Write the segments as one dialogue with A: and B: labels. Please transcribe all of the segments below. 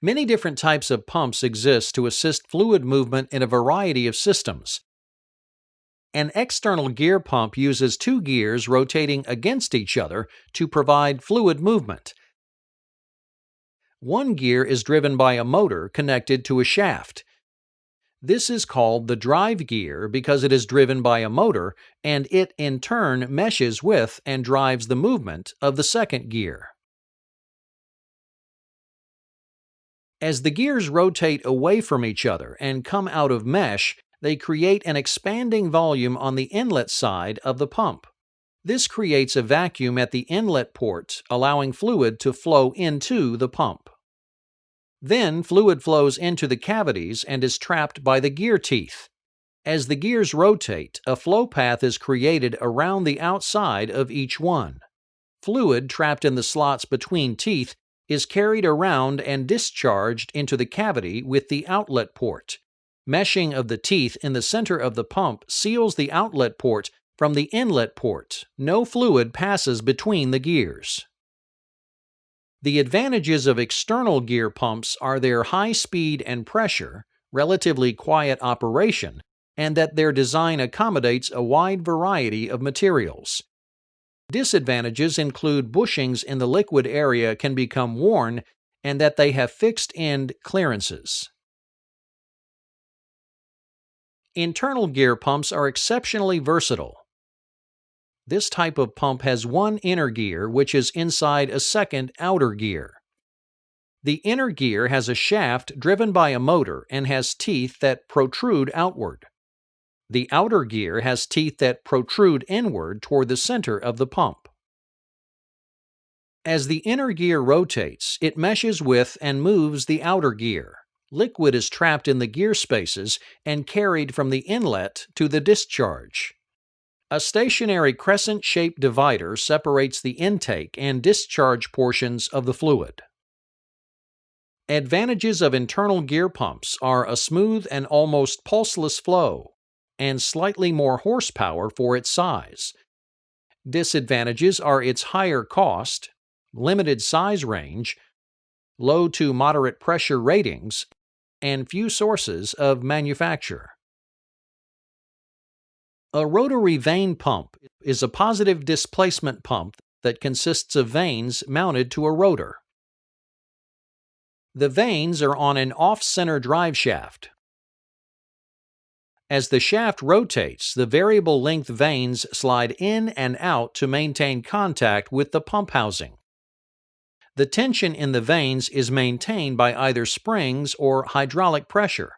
A: Many different types of pumps exist to assist fluid movement in a variety of systems. An external gear pump uses two gears rotating against each other to provide fluid movement. One gear is driven by a motor connected to a shaft. This is called the drive gear because it is driven by a motor, and it in turn meshes with and drives the movement of the second gear. As the gears rotate away from each other and come out of mesh, they create an expanding volume on the inlet side of the pump. This creates a vacuum at the inlet port, allowing fluid to flow into the pump. Then fluid flows into the cavities and is trapped by the gear teeth. As the gears rotate, a flow path is created around the outside of each one. Fluid trapped in the slots between teeth is carried around and discharged into the cavity with the outlet port. Meshing of the teeth in the center of the pump seals the outlet port from the inlet port. No fluid passes between the gears. The advantages of external gear pumps are their high speed and pressure, relatively quiet operation, and that their design accommodates a wide variety of materials. Disadvantages include bushings in the liquid area can become worn and that they have fixed end clearances. Internal gear pumps are exceptionally versatile. This type of pump has one inner gear which is inside a second outer gear. The inner gear has a shaft driven by a motor and has teeth that protrude outward. The outer gear has teeth that protrude inward toward the center of the pump. As the inner gear rotates, it meshes with and moves the outer gear. Liquid is trapped in the gear spaces and carried from the inlet to the discharge. A stationary crescent-shaped divider separates the intake and discharge portions of the fluid. Advantages of internal gear pumps are a smooth and almost pulseless flow, and slightly more horsepower for its size. Disadvantages are its higher cost, limited size range, low to moderate pressure ratings, and few sources of manufacture. A rotary vane pump is a positive displacement pump that consists of vanes mounted to a rotor. The vanes are on an off-center drive shaft. As the shaft rotates, the variable length vanes slide in and out to maintain contact with the pump housing. The tension in the vanes is maintained by either springs or hydraulic pressure.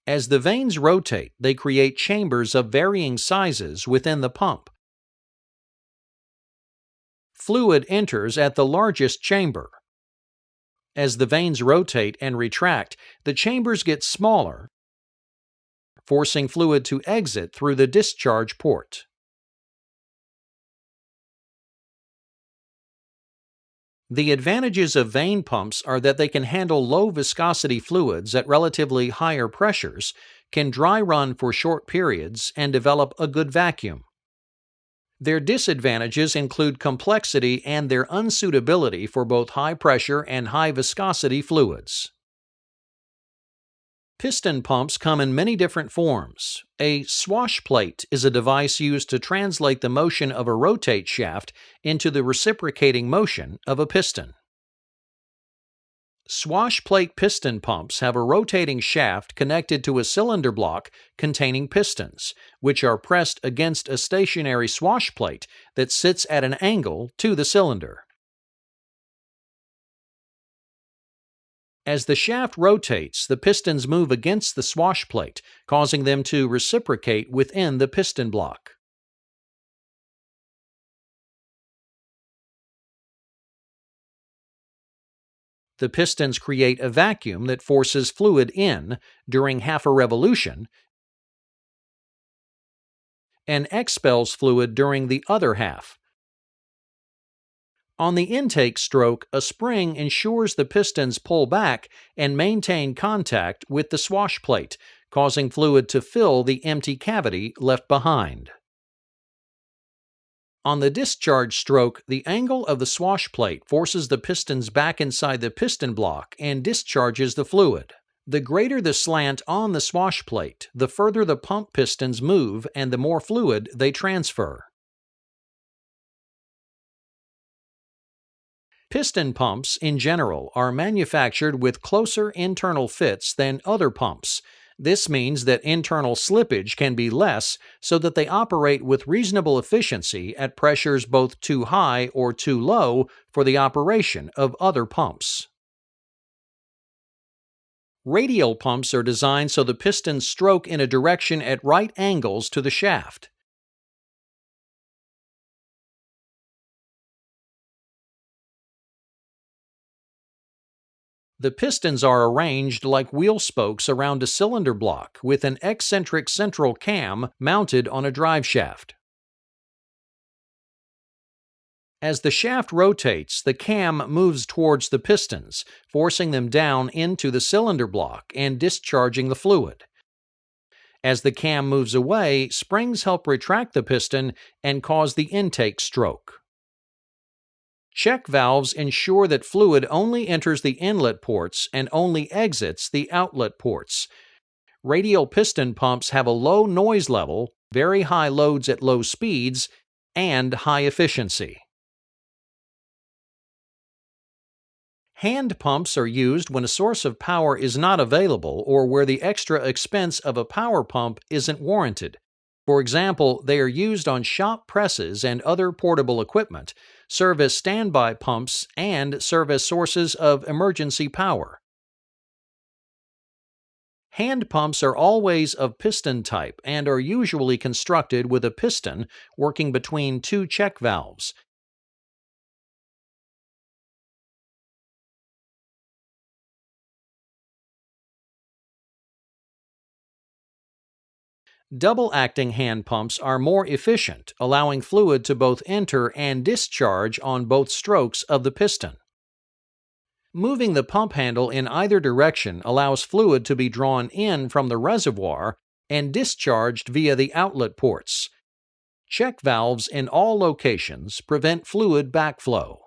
A: As the vanes rotate, they create chambers of varying sizes within the pump. Fluid enters at the largest chamber. As the vanes rotate and retract, the chambers get smaller, forcing fluid to exit through the discharge port. The advantages of vane pumps are that they can handle low viscosity fluids at relatively higher pressures, can dry run for short periods, and develop a good vacuum. Their disadvantages include complexity and their unsuitability for both high pressure and high viscosity fluids. Piston pumps come in many different forms. A swash plate is a device used to translate the motion of a rotate shaft into the reciprocating motion of a piston. Swash plate piston pumps have a rotating shaft connected to a cylinder block containing pistons, which are pressed against a stationary swash plate that sits at an angle to the cylinder. As the shaft rotates, the pistons move against the swash plate, causing them to reciprocate within the piston block. The pistons create a vacuum that forces fluid in during half a revolution and expels fluid during the other half. On the intake stroke, a spring ensures the pistons pull back and maintain contact with the swash plate, causing fluid to fill the empty cavity left behind. On the discharge stroke, the angle of the swash plate forces the pistons back inside the piston block and discharges the fluid. The greater the slant on the swash plate, the further the pump pistons move and the more fluid they transfer. Piston pumps, in general, are manufactured with closer internal fits than other pumps. This means that internal slippage can be less so that they operate with reasonable efficiency at pressures both too high or too low for the operation of other pumps. Radial pumps are designed so the pistons stroke in a direction at right angles to the shaft. The pistons are arranged like wheel spokes around a cylinder block with an eccentric central cam mounted on a drive shaft. As the shaft rotates, the cam moves towards the pistons, forcing them down into the cylinder block and discharging the fluid. As the cam moves away, springs help retract the piston and cause the intake stroke. Check valves ensure that fluid only enters the inlet ports and only exits the outlet ports. Radial piston pumps have a low noise level, very high loads at low speeds, and high efficiency. Hand pumps are used when a source of power is not available or where the extra expense of a power pump isn't warranted. For example, they are used on shop presses and other portable equipment, serve as standby pumps, and serve as sources of emergency power. Hand pumps are always of piston type and are usually constructed with a piston working between two check valves. Double-acting hand pumps are more efficient, allowing fluid to both enter and discharge on both strokes of the piston. Moving the pump handle in either direction allows fluid to be drawn in from the reservoir and discharged via the outlet ports. Check valves in all locations prevent fluid backflow.